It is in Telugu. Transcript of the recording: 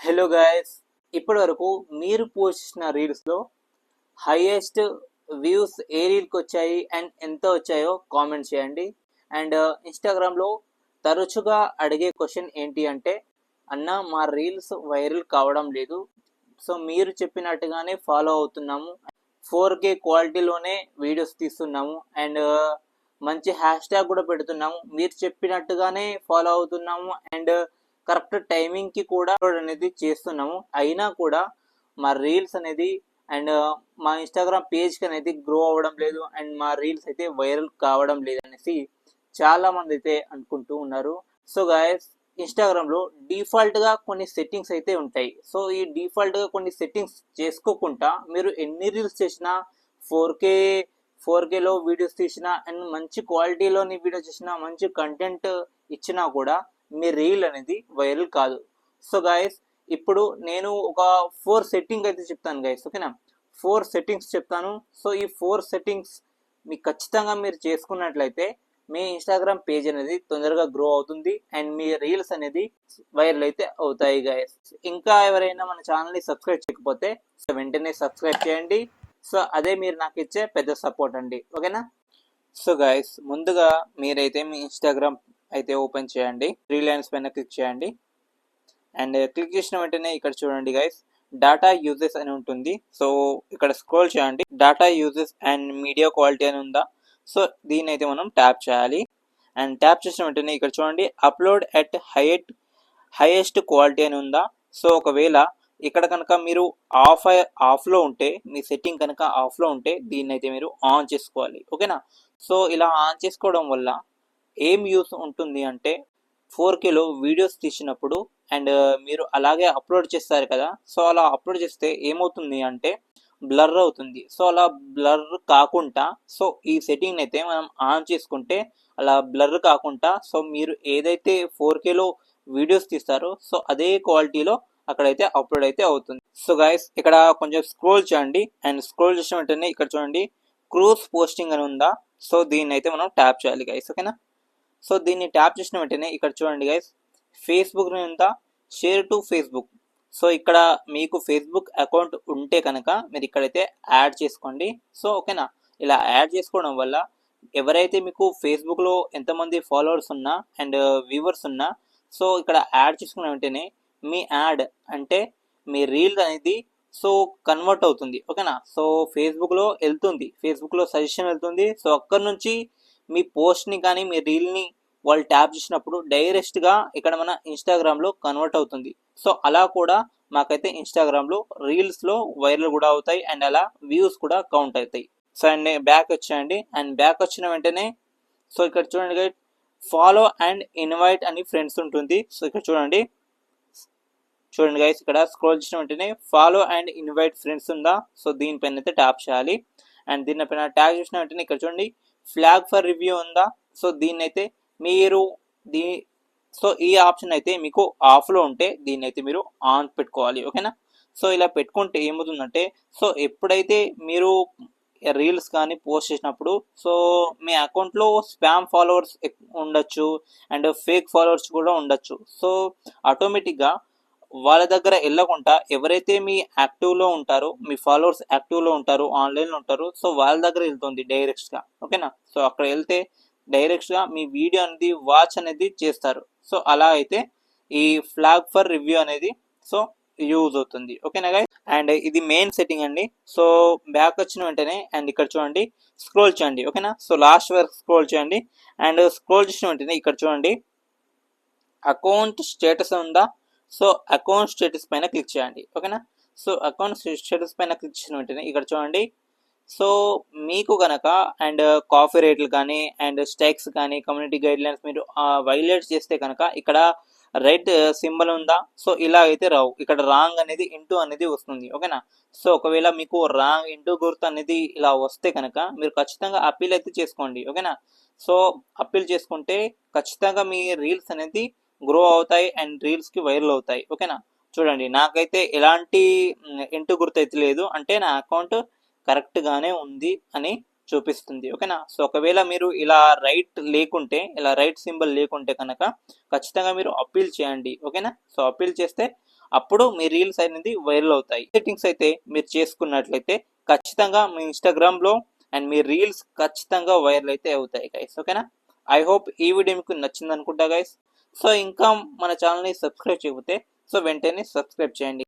హలో గైస్, ఇప్పటి వరకు మీరు పోస్ట్ చేసిన రీల్స్లో హైయెస్ట్ వ్యూస్ ఏ రీల్కి వచ్చాయి అండ్ ఎంత వచ్చాయో కామెంట్ చేయండి. అండ్ ఇన్స్టాగ్రామ్లో తరచుగా అడిగే క్వశ్చన్ ఏంటి అంటే, అన్న మా రీల్స్ వైరల్ కావడం లేదు, సో మీరు చెప్పినట్టుగానే ఫాలో అవుతున్నాము, 4K క్వాలిటీలోనే వీడియోస్ తీస్తున్నాము అండ్ మంచి హ్యాష్ ట్యాగ్ కూడా పెడుతున్నాము, మీరు చెప్పినట్టుగానే ఫాలో అవుతున్నాము అండ్ కరెక్ట్ టైమింగ్కి కూడా అప్లోడ్ అనేది చేస్తున్నాము, అయినా కూడా మా రీల్స్ అనేది అండ్ మా ఇన్స్టాగ్రామ్ పేజ్కి అనేది గ్రో అవ్వడం లేదు అండ్ మా రీల్స్ అయితే వైరల్ కావడం లేదు అనేసి చాలామంది అయితే అనుకుంటూ ఉన్నారు. సో గాయస్, ఇన్స్టాగ్రామ్లో డిఫాల్ట్గా కొన్ని సెట్టింగ్స్ అయితే ఉంటాయి. సో ఈ డిఫాల్ట్గా కొన్ని సెట్టింగ్స్ చేసుకోకుండా మీరు ఎన్ని రీల్స్ చేసినా, 4Kలో వీడియోస్ తీసినా అండ్ మంచి క్వాలిటీలోని వీడియోస్ చేసినా, మంచి కంటెంట్ ఇచ్చినా కూడా మీ రీల్ అనేది వైరల్ కాదు. సో గైస్, ఇప్పుడు నేను ఒక 4 సెట్టింగ్ అయితే చెప్తాను గైస్, ఓకేనా? 4 సెట్టింగ్స్ చెప్తాను. సో ఈ 4 సెట్టింగ్స్ మీకు ఖచ్చితంగా మీరు చేసుకున్నట్లయితే మీ ఇన్స్టాగ్రామ్ పేజ్ అనేది తొందరగా గ్రో అవుతుంది అండ్ మీ రీల్స్ అనేది వైరల్ అయితే అవుతాయి గైస్. ఇంకా ఎవరైనా మన ఛానల్ని సబ్స్క్రైబ్ చేయకపోతే వెంటనే సబ్స్క్రైబ్ చేయండి. సో అదే మీరు నాకు ఇచ్చే పెద్ద సపోర్ట్ అండి, ఓకేనా? సో గైస్, ముందుగా మీరైతే మీ ఇన్స్టాగ్రామ్ అయితే ఓపెన్ చేయండి, 3 లైన్స్ పైన క్లిక్ చేయండి అండ్ క్లిక్ చేసిన వెంటనే ఇక్కడ చూడండి గైస్, డాటా యూజెస్ అని ఉంటుంది. సో ఇక్కడ స్క్రోల్ చేయండి, data uses and media quality అని ఉందా, సో దీన్ని అయితే మనం ట్యాప్ చేయాలి. అండ్ ట్యాప్ చేసిన వెంటనే ఇక్కడ చూడండి, అప్లోడ్ ఎట్ హైయెస్ట్ క్వాలిటీ అని ఉందా. సో ఒకవేళ ఇక్కడ కనుక మీరు ఆఫ్లో ఉంటే, మీ సెట్టింగ్ కనుక ఆఫ్లో ఉంటే దీన్ని అయితే మీరు ఆన్ చేసుకోవాలి, ఓకేనా? సో ఇలా ఆన్ చేసుకోవడం వల్ల ఏం యూస్ ఉంటుంది అంటే, 4Kలో వీడియోస్ తీసినప్పుడు అండ్ మీరు అలాగే అప్లోడ్ చేస్తారు కదా, సో అలా అప్లోడ్ చేస్తే ఏమవుతుంది అంటే బ్లర్ అవుతుంది. సో అలా బ్లర్ కాకుండా, సో ఈ సెట్టింగ్ అయితే మనం ఆన్ చేసుకుంటే అలా బ్లర్ కాకుండా, సో మీరు ఏదైతే 4Kలో వీడియోస్ తీస్తారో సో అదే క్వాలిటీలో అక్కడైతే అప్లోడ్ అయితే అవుతుంది. సో గైస్, ఇక్కడ కొంచెం స్క్రోల్ చేయండి అండ్ స్క్రోల్ చేసిన వెంటనే ఇక్కడ చూడండి, క్రూజ్ పోస్టింగ్ అని ఉందా, సో దీన్ని అయితే మనం ట్యాప్ చేయాలి గైస్, ఓకేనా? సో దీన్ని ట్యాప్ చేసిన వెంటనే ఇక్కడ చూడండి గైస్, ఫేస్బుక్ ఉందా, షేర్ టు ఫేస్బుక్. సో ఇక్కడ మీకు ఫేస్బుక్ అకౌంట్ ఉంటే కనుక మీరు ఇక్కడైతే యాడ్ చేసుకోండి. సో ఓకేనా, ఇలా యాడ్ చేసుకోవడం వల్ల ఎవరైతే మీకు ఫేస్బుక్లో ఎంతమంది ఫాలోవర్స్ ఉన్నా అండ్ వ్యూవర్స్ ఉన్నా, సో ఇక్కడ యాడ్ చేసుకున్న వెంటనే మీ యాడ్ అంటే మీ రీల్ అనేది సో కన్వర్ట్ అవుతుంది, ఓకేనా? సో ఫేస్బుక్లో వెళ్తుంది, ఫేస్బుక్లో సజెషన్ వెళ్తుంది. సో అక్కడ నుంచి మీ పోస్ట్ని కానీ మీ రీల్ని వాళ్ళు ట్యాప్ చేసినప్పుడు డైరెక్ట్గా ఇక్కడ మన ఇన్స్టాగ్రామ్లో కన్వర్ట్ అవుతుంది. సో అలా కూడా మాకైతే ఇన్స్టాగ్రామ్లో రీల్స్లో వైరల్ కూడా అవుతాయి అండ్ అలా వ్యూస్ కూడా కౌంట్ అవుతాయి. సో అండ్ బ్యాక్ వచ్చేయండి అండ్ బ్యాక్ వచ్చిన వెంటనే సో ఇక్కడ చూడండి గైస్, ఫాలో అండ్ ఇన్వైట్ అని ఫ్రెండ్స్ ఉంటుంది. సో ఇక్కడ చూడండి గైస్, ఇక్కడ స్క్రోల్ చేసిన వెంటనే ఫాలో అండ్ ఇన్వైట్ ఫ్రెండ్స్ ఉందా, సో దీనిపైన అయితే ట్యాప్ చేయాలి. అండ్ దీనిపైన ట్యాప్ చేసిన వెంటనే ఇక్కడ చూడండి, ఫ్లాగ్ ఫర్ రివ్యూ ఉందా, సో దీన్ని అయితే మీరు సో ఈ ఆప్షన్ అయితే మీకు ఆఫ్లో ఉంటే దీన్ని అయితే మీరు ఆన్ పెట్టుకోవాలి, ఓకేనా? సో ఇలా పెట్టుకుంటే ఏమవుతుందంటే, సో ఎప్పుడైతే మీరు రీల్స్ కానీ పోస్ట్ చేసినప్పుడు సో మీ అకౌంట్లో స్పామ్ ఫాలోవర్స్ ఉండొచ్చు అండ్ ఫేక్ ఫాలోవర్స్ కూడా ఉండొచ్చు. సో ఆటోమేటిక్గా వాళ్ళ దగ్గర వెళ్ళకుండా ఎవరైతే మీ యాక్టివ్లో ఉంటారో, మీ ఫాలోవర్స్ యాక్టివ్లో ఉంటారో, ఆన్లైన్లో ఉంటారో, సో వాళ్ళ దగ్గర వెళ్తుంది డైరెక్ట్గా, ఓకేనా? సో అక్కడ వెళ్తే డైరెక్ట్గా మీ వీడియో అనేది వాచ్ అనేది చేస్తారు. సో అలా అయితే ఈ ఫ్లాగ్ ఫర్ రివ్యూ అనేది సో యూజ్ అవుతుంది, ఓకేనా గైస్? అండ్ ఇది మెయిన్ సెట్టింగ్ అండి. సో బ్యాక్ వచ్చిన వెంటనే అండ్ ఇక్కడ చూడండి, స్క్రోల్ చేయండి, ఓకేనా? సో లాస్ట్ వరకు స్క్రోల్ చేయండి అండ్ స్క్రోల్ చేసిన వెంటనే ఇక్కడ చూడండి, అకౌంట్ స్టేటస్ ఉందా, సో అకౌంట్ స్టేటస్ పైన క్లిక్ చేయండి, ఓకేనా? సో అకౌంట్ స్టేటస్ పైన క్లిక్ చేసిన వెంటనే ఇక్కడ చూడండి, సో మీకు కనుక అండ్ కాపీ రేట్లు కానీ అండ్ స్ట్రైక్స్ కానీ కమ్యూనిటీ గైడ్లైన్స్ మీరు వైలేట్ చేస్తే కనుక ఇక్కడ రైట్ సింబల్ ఉందా, సో ఇలా అయితే రావు, ఇక్కడ రాంగ్ అనేది ఇంటూ అనేది వస్తుంది, ఓకేనా? సో ఒకవేళ మీకు రాంగ్ ఇంటూ గుర్తు అనేది ఇలా వస్తే కనుక మీరు ఖచ్చితంగా అప్పీల్ అయితే చేసుకోండి, ఓకేనా? సో అప్పీల్ చేసుకుంటే ఖచ్చితంగా మీ రీల్స్ అనేది గ్రో అవుతాయి అండ్ రీల్స్కి వైరల్ అవుతాయి, ఓకేనా? చూడండి, నాకైతే ఎలాంటి ఇంటూ గుర్తు అయితే లేదు, అంటే నా అకౌంట్ కరెక్ట్గానే ఉంది అని చూపిస్తుంది, ఓకేనా? సో ఒకవేళ మీరు ఇలా రైట్ సింబల్ లేకుంటే కనుక ఖచ్చితంగా మీరు అప్పీల్ చేయండి, ఓకేనా? సో అప్పీల్ చేస్తే అప్పుడు మీ రీల్స్ అనేది వైరల్ అవుతాయి. సెట్టింగ్స్ అయితే మీరు చేసుకున్నట్లయితే ఖచ్చితంగా మీ ఇన్స్టాగ్రామ్లో అండ్ మీ రీల్స్ ఖచ్చితంగా వైరల్ అయితే అవుతాయి గైస్. ఓకేనా? ఐ హోప్ ఈ వీడియో మీకు నచ్చింది అనుకుంటా గైస్. సో ఇంకా మన ఛానల్ని సబ్స్క్రైబ్ చేయకపోతే సో వెంటనే సబ్స్క్రైబ్ చేయండి.